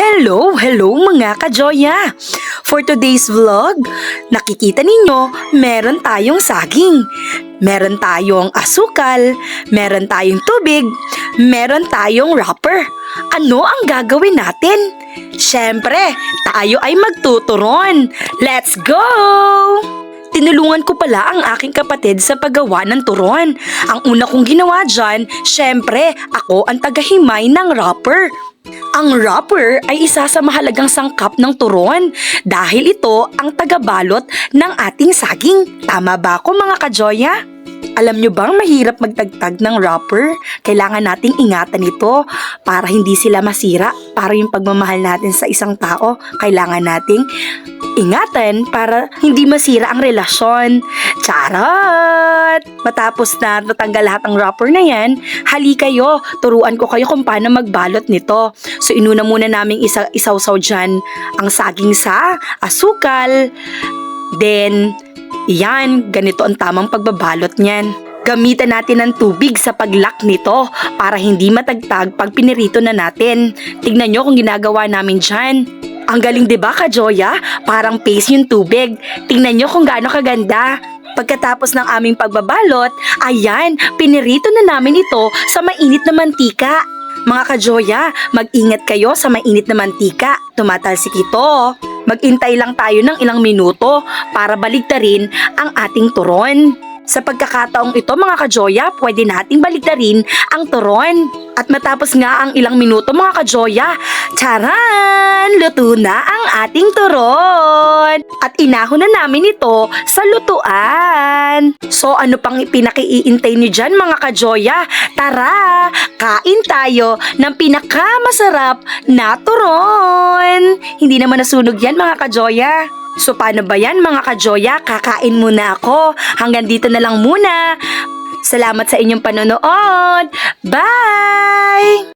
Hello mga ka-Joya! For today's vlog, nakikita ninyo, meron tayong saging, meron tayong asukal, meron tayong tubig, meron tayong wrapper. Ano ang gagawin natin? Siyempre, tayo ay magtuturon. Let's go! Tinulungan ko pala ang aking kapatid sa paggawa ng turon. Ang una kong ginawa dyan, syempre, ako ang tagahimay ng wrapper. Ang wrapper ay isa sa mahalagang sangkap ng turon dahil ito ang tagabalot ng ating saging. Tama ba ako mga ka-Joya? Alam nyo bang mahirap magtagtag ng wrapper? Kailangan nating ingatan ito para hindi sila masira. Para yung pagmamahal natin sa isang tao, kailangan nating ingatan para hindi masira ang relasyon. Charot! Matapos na natanggal lahat ng wrapper na yan, hali kayo, turuan ko kayo kung paano magbalot nito. So inuna muna naming isawsaw dyan ang saging sa asukal. Then, yan, ganito ang tamang pagbabalot niyan. Gamitan natin ng tubig sa pag-lock nito para hindi matagtag pag pinirito na natin. Tignan nyo kung ginagawa namin dyan. Ang galing diba ka-Joya? Parang paste yung tubig. Tingnan nyo kung gaano kaganda. Pagkatapos ng aming pagbabalot, ayan, pinirito na namin ito sa mainit na mantika. Mga ka-Joya, mag-ingat kayo sa mainit na mantika. Tumatalsik ito. Mag-intay lang tayo ng ilang minuto para baligtarin ang ating turon. Sa pagkakataong ito mga ka-Joya, pwede nating baligtarin ang turon. At matapos nga ang ilang minuto mga ka-Joya, charan! Luto na ang ating turon! At inahon na namin ito sa lutuan. So ano pang pinakiiintay niyo dyan mga ka-Joya? Tara! Kain tayo ng pinakamasarap na turon! Hindi naman nasunog yan mga ka-Joya. So paano ba yan mga ka-Joya? Kakain muna ako. Hanggang dito na lang muna. Salamat sa inyong panonood. Bye!